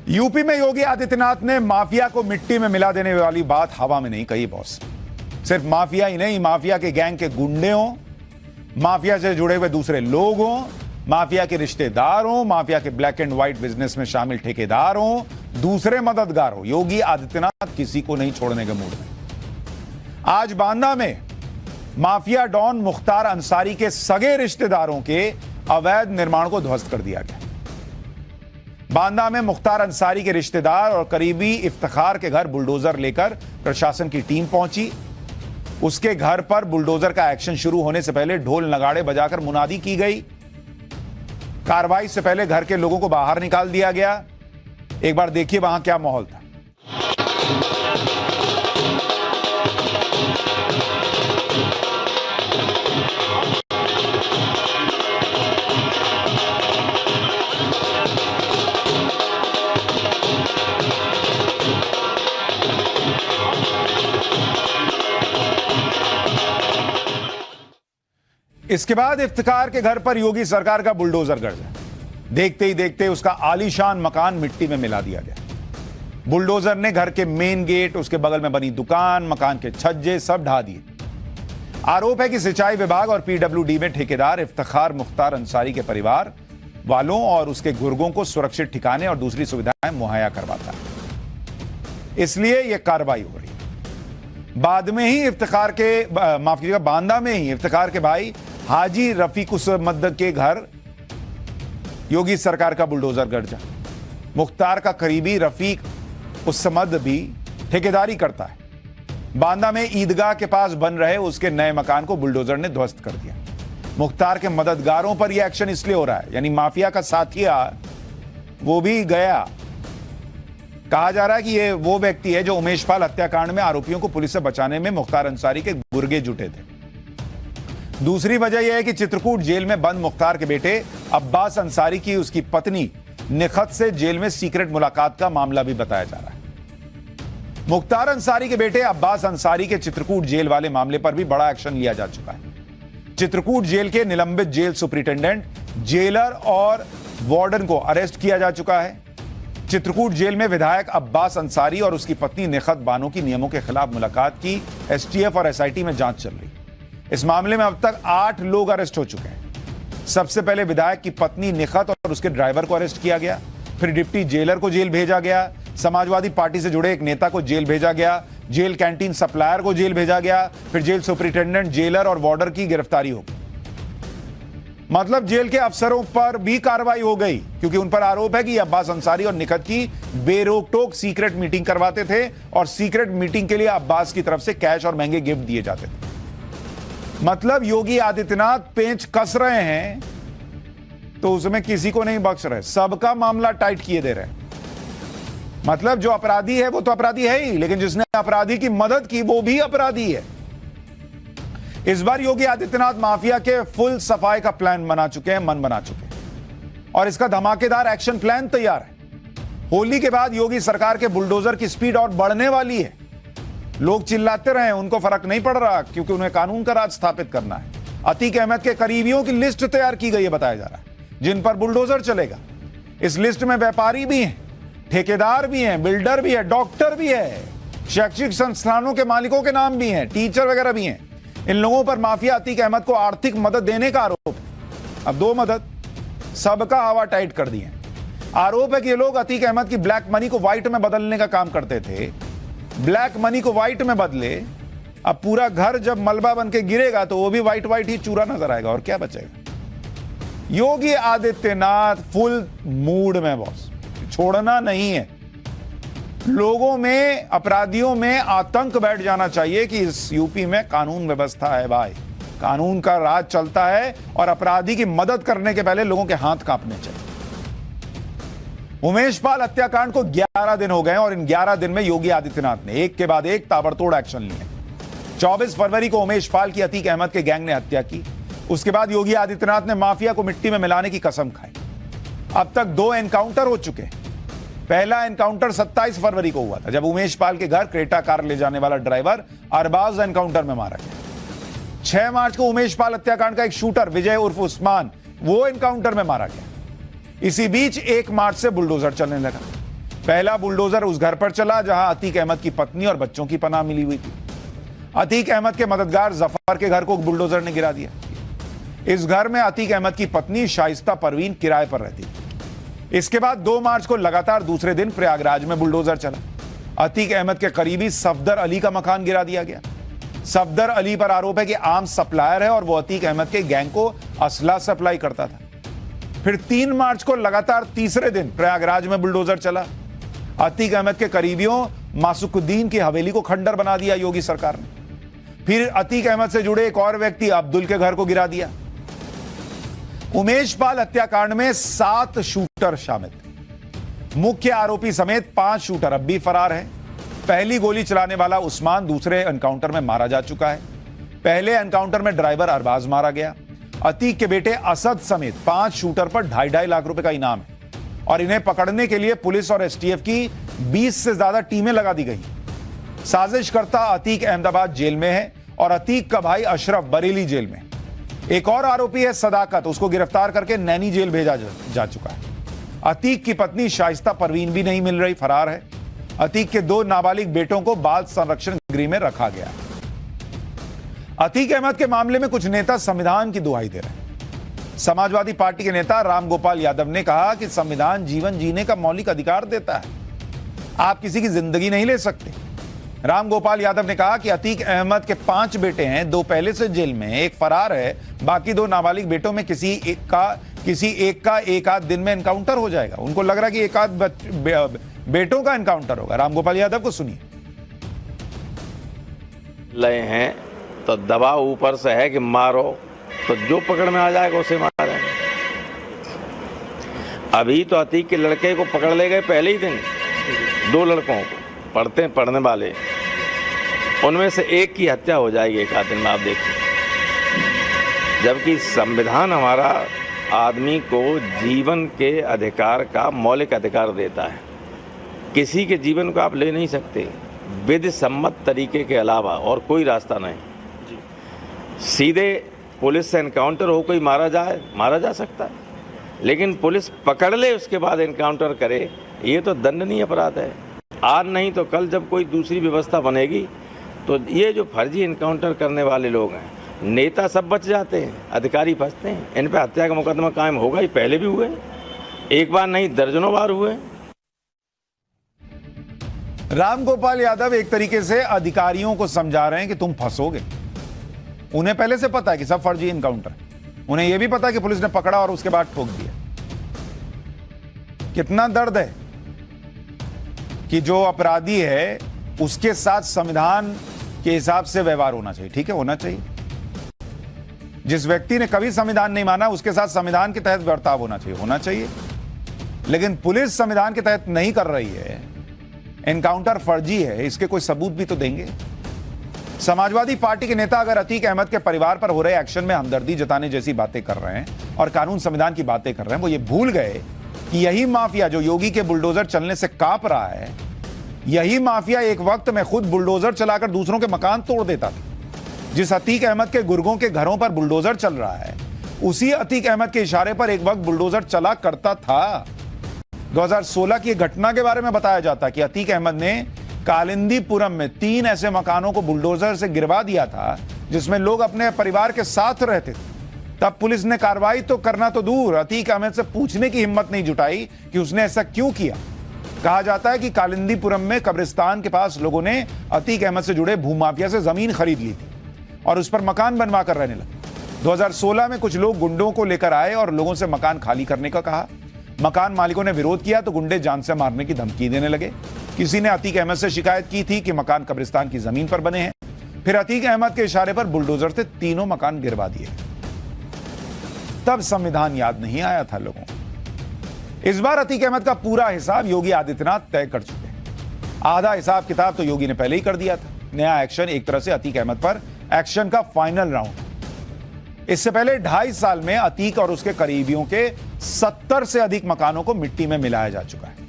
UP में योगी आदित्यनाथ ने mafia को मिट्टी में मिला देने वाली बात हवा में नहीं कही बॉस। सिर्फ माफिया ही नहीं, माफिया के गैंग के गुंडे हों, माफिया से जुड़े हुए दूसरे लोग हों, माफिया के रिश्तेदार हों, माफिया के ब्लैक एंड व्हाइट बिजनेस में शामिल ठेकेदार हों, दूसरे मददगार हो, योगी आदित्यनाथ किसी को नहीं छोड़ने के मूड में। आज बांदा में माफिया डॉन मुख्तार अंसारी के सगे रिश्तेदारों के अवैध निर्माण को ध्वस्त कर दिया गया। बांदा में मुख्तार अंसारी के रिश्तेदार और करीबी इफ्तिखार के घर बुलडोजर लेकर प्रशासन की टीम पहुंची। उसके घर पर बुलडोजर का एक्शन शुरू होने से पहले ढोल नगाड़े बजाकर मुनादी की गई। कार्रवाई से पहले घर के लोगों को बाहर निकाल दिया गया। एक बार देखिए वहां क्या माहौल था। इसके बाद इफ्तिकार के घर पर योगी सरकार का बुलडोजर गरजा। देखते ही देखते उसका आलीशान मकान मिट्टी में मिला दिया गया। बुलडोजर ने घर के मेन गेट, उसके बगल में बनी दुकान, मकान के छज्जे सब ढा दिए। आरोप है कि सिंचाई विभाग और पीडब्ल्यूडी में ठेकेदार इफ्तिखार मुख्तार अंसारी के परिवार वालों और उसके गुर्गों को सुरक्षित ठिकाने और दूसरी सुविधाएं मुहैया करवाता है, इसलिए यह कार्रवाई हो रही है। बाद में ही इफ्तिखार के माफिया बांदा में ही इफ्तिखार के भाई हाजी रफीकुसमद के घर योगी सरकार का बुलडोजर गरजा। मुख्तार का करीबी रफीक उसमद भी ठेकेदारी करता है। बांदा में ईदगाह के पास बन रहे उसके नए मकान को बुलडोजर ने ध्वस्त कर दिया। मुख्तार के मददगारों पर यह एक्शन इसलिए हो रहा है, यानी माफिया का साथिया वो भी गया। कहा जा रहा है कि यह वो व्यक्ति है जो उमेश पाल हत्याकांड में आरोपियों को पुलिस से बचाने में मुख्तार अंसारी के गुर्गे जुटे थे। दूसरी वजह यह है कि चित्रकूट जेल में बंद मुख्तार के बेटे अब्बास अंसारी की उसकी पत्नी निखत से जेल में सीक्रेट मुलाकात का मामला भी बताया जा रहा है। मुख्तार अंसारी के बेटे अब्बास अंसारी के चित्रकूट जेल वाले मामले पर भी बड़ा एक्शन लिया जा चुका है। चित्रकूट जेल के निलंबित जेल सुपरिटेंडेंट, जेलर और वार्डन को अरेस्ट किया जा चुका है। चित्रकूट जेल में विधायक अब्बास अंसारी और उसकी पत्नी निखत बानो की नियमों के खिलाफ मुलाकात की एसटीएफ और एसआईटी में जांच चल रही। इस मामले में अब तक 8 लोग अरेस्ट हो चुके हैं। सबसे पहले विधायक की पत्नी निखत और उसके ड्राइवर को अरेस्ट किया गया, फिर डिप्टी जेलर को जेल भेजा गया, समाजवादी पार्टी से जुड़े एक नेता को जेल भेजा गया, जेल कैंटीन सप्लायर को जेल भेजा गया, फिर जेल सुपरिटेंडेंट, जेलर और वार्डर की गिरफ्तारी हो गई। मतलब जेल के अफसरों पर भी कार्रवाई हो गई, क्योंकि उन पर आरोप है कि अब्बास अंसारी और निखत की बेरोक टोक सीक्रेट मीटिंग करवाते थे और सीक्रेट मीटिंग के लिए अब्बास की तरफ से कैश और महंगे गिफ्ट दिए जाते थे। मतलब योगी आदित्यनाथ पेंच कस रहे हैं तो उसमें किसी को नहीं बख्श रहे, सबका मामला टाइट किए दे रहे हैं। मतलब जो अपराधी है वो तो अपराधी है ही, लेकिन जिसने अपराधी की मदद की वो भी अपराधी है। इस बार योगी आदित्यनाथ माफिया के फुल सफाई का प्लान बना चुके हैं, मन बना चुके हैं और इसका धमाकेदार एक्शन प्लान तैयार है। होली के बाद योगी सरकार के बुलडोजर की स्पीड और बढ़ने वाली है। लोग चिल्लाते रहे, उनको फर्क नहीं पड़ रहा, क्योंकि उन्हें कानून का राज स्थापित करना है। अतीक अहमद के करीबियों की लिस्ट तैयार की गई है, बताया जा रहा है, जिन पर बुलडोजर चलेगा। इस लिस्ट में व्यापारी भी हैं, ठेकेदार भी हैं, बिल्डर भी है, डॉक्टर भी है, शैक्षिक संस्थानों के मालिकों के नाम भी हैं, टीचर वगैरह भी हैं। इन लोगों पर माफिया अतीक अहमद को आर्थिक मदद देने का आरोप है। अब 2 मदद, सबका हवा टाइट कर दिए। आरोप है कि ये लोग अतीक अहमद की ब्लैक मनी को व्हाइट में बदलने का काम करते थे। ब्लैक मनी को व्हाइट में बदले, अब पूरा घर जब मलबा बन के गिरेगा तो वो भी व्हाइट व्हाइट ही चूरा नजर आएगा, और क्या बचेगा। योगी आदित्यनाथ फुल मूड में बॉस, छोड़ना नहीं है। लोगों में, अपराधियों में आतंक बैठ जाना चाहिए कि इस यूपी में कानून व्यवस्था है भाई, कानून का राज चलता है और अपराधी की मदद करने के पहले लोगों के हाथ कांपने चाहिए। उमेश पाल हत्याकांड को 11 दिन हो गए और इन 11 दिन में योगी आदित्यनाथ ने एक के बाद एक ताबड़तोड़ एक्शन लिए। 24 फरवरी को उमेश पाल की अतीक अहमद के गैंग ने हत्या की। उसके बाद योगी आदित्यनाथ ने माफिया को मिट्टी में मिलाने की कसम खाई। अब तक 2 एनकाउंटर हो चुके हैं। पहला एनकाउंटर 27 फरवरी को हुआ था, जब उमेश पाल के घर क्रेटा कार ले जाने वाला ड्राइवर अरबाज एनकाउंटर में मारा गया। 6 मार्च को उमेश पाल हत्याकांड का एक शूटर विजय उर्फ उस्मान, वो एनकाउंटर में मारा गया। इसी बीच 1 मार्च से बुलडोजर चलने लगा। पहला बुलडोजर उस घर पर चला जहां अतीक अहमद की पत्नी और बच्चों की पनाह मिली हुई थी। अतीक अहमद के मददगार जफर के घर को बुलडोजर ने गिरा दिया। इस घर में अतीक अहमद की पत्नी शाइस्ता परवीन किराए पर रहती थी। इसके बाद 2 मार्च को लगातार दूसरे दिन प्रयागराज में बुलडोजर चला। अतीक अहमद के करीबी सफदर अली का मकान गिरा दिया गया। सफदर अली पर आरोप है कि आर्म्स सप्लायर है और वो अतीक अहमद के गैंग को असला सप्लाई करता था। फिर 3 मार्च को लगातार तीसरे दिन प्रयागराज में बुलडोजर चला। अतीक अहमद के करीबियों मासुकुद्दीन की हवेली को खंडर बना दिया योगी सरकार ने। फिर अतीक अहमद से जुड़े एक और व्यक्ति अब्दुल के घर को गिरा दिया। उमेश पाल हत्याकांड में 7 शूटर शामिल थे। मुख्य आरोपी समेत 5 शूटर अब भी फरार हैं। पहली गोली चलाने वाला उस्मान दूसरे एनकाउंटर में मारा जा चुका है। पहले एनकाउंटर में ड्राइवर अरबाज मारा गया। अतीक के बेटे असद समेत 5 शूटर पर 2.5 लाख रुपए का इनाम है और इन्हें पकड़ने के लिए पुलिस और एसटीएफ की 20 से ज्यादा टीमें लगा दी गई। साजिशकर्ता अतीक अहमदाबाद जेल में है और अतीक का भाई अशरफ बरेली जेल में। एक और आरोपी है सदाकत, उसको गिरफ्तार करके नैनी जेल भेजा जा चुका है। अतीक की पत्नी शाइस्ता परवीन भी नहीं मिल रही, फरार है। अतीक के 2 नाबालिग बेटों को बाल संरक्षण गृह में रखा गया। अतीक अहमद के मामले में कुछ नेता संविधान की दुहाई दे रहे हैं। समाजवादी पार्टी के नेता रामगोपाल यादव ने कहा कि संविधान जीवन जीने का मौलिक अधिकार देता है, आप किसी की जिंदगी नहीं ले सकते। रामगोपाल यादव ने कहा कि अतीक अहमद के 5 बेटे हैं, 2 पहले से जेल में, 1 फरार है, बाकी 2 नाबालिग बेटों में किसी एक का एक आध दिन में एनकाउंटर हो जाएगा। उनको लग रहा है कि एक आध बेटों का एनकाउंटर होगा। रामगोपाल यादव को सुनिए। लय हैं तो दबाव ऊपर से है कि मारो, तो जो पकड़ में आ जाएगा उसे मारेंगे। अभी तो अतीक के लड़के को पकड़ ले गए पहले ही दिन, 2 लड़कों को पढ़ने वाले, उनमें से एक की हत्या हो जाएगी एक आध दिन में, आप देखिए। जबकि संविधान हमारा आदमी को जीवन के अधिकार का मौलिक अधिकार देता है। किसी के जीवन को आप ले नहीं सकते विधि सम्मत तरीके के अलावा, और कोई रास्ता नहीं। सीधे पुलिस से एनकाउंटर हो कोई मारा जा सकता है, लेकिन पुलिस पकड़ ले उसके बाद एनकाउंटर करे, ये तो दंडनीय अपराध है। आज नहीं तो कल जब कोई दूसरी व्यवस्था बनेगी तो ये जो फर्जी एनकाउंटर करने वाले लोग हैं, नेता सब बच जाते हैं, अधिकारी फंसते हैं। इन पे हत्या का मुकदमा कायम होगा, ये पहले भी हुए, एक बार नहीं दर्जनों बार हुए। रामगोपाल यादव एक तरीके से अधिकारियों को समझा रहे हैं कि तुम फंसोगे। उन्हें पहले से पता है कि सब फर्जी एनकाउंटर है। उन्हें यह भी पता है कि पुलिस ने पकड़ा और उसके बाद ठोक दिया। कितना दर्द है कि जो अपराधी है उसके साथ संविधान के हिसाब से व्यवहार होना चाहिए। ठीक है, होना चाहिए। जिस व्यक्ति ने कभी संविधान नहीं माना उसके साथ संविधान के तहत बर्ताव होना चाहिए। लेकिन पुलिस संविधान के तहत नहीं कर रही है, एनकाउंटर फर्जी है, इसके कोई सबूत भी तो देंगे। समाजवादी पार्टी के नेता अगर अतीक अहमद के परिवार पर हो रहे एक्शन में हमदर्दी जताने जैसी बातें कर रहे हैं और कानून संविधान की बातें कर रहे हैं, वो ये भूल गए कि यही माफिया जो योगी के बुलडोजर चलने से कांप रहा है, यही माफिया एक वक्त में खुद बुलडोजर चलाकर दूसरों के मकान तोड़ देता था। जिस अतीक अहमद के गुर्गों के घरों पर बुलडोजर चल रहा है, उसी अतीक अहमद के इशारे पर एक वक्त बुलडोजर चला करता था। 2016 की घटना के बारे में बताया जाता कि अतीक अहमद ने कालिंदीपुरम में 3 ऐसे मकानों को बुलडोजर से गिरवा दिया था जिसमें लोग अपने परिवार के साथ रहते थे। तब पुलिस ने कार्रवाई तो करना तो दूर, अतीक अहमद से पूछने की हिम्मत नहीं जुटाई कि उसने ऐसा क्यों किया। कहा जाता है कि कालिंदीपुरम में कब्रिस्तान के पास लोगों ने अतीक अहमद से जुड़े भूमाफिया से जमीन खरीद ली थी और उस पर मकान बनवा कर रहने लगे। 2016 में कुछ लोग गुंडों को लेकर आए और लोगों से मकान खाली करने का कहा। मकान मालिकों ने विरोध किया तो गुंडे जान से मारने की धमकी देने लगे। किसी ने अतीक अहमद से शिकायत की थी कि मकान कब्रिस्तान की जमीन पर बने हैं। फिर अतीक अहमद के इशारे पर बुलडोजर से 3 मकान गिरवा दिए। तब संविधान याद नहीं आया था लोगों को। इस बार अतीक अहमद का पूरा हिसाब योगी आदित्यनाथ तय कर चुके हैं। आधा हिसाब किताब तो योगी ने पहले ही कर दिया था। नया एक्शन एक तरह से अतीक अहमद पर एक्शन का फाइनल राउंड। इससे पहले 2.5 साल में अतीक और उसके करीबियों के 70 से अधिक मकानों को मिट्टी में मिलाया जा चुका है।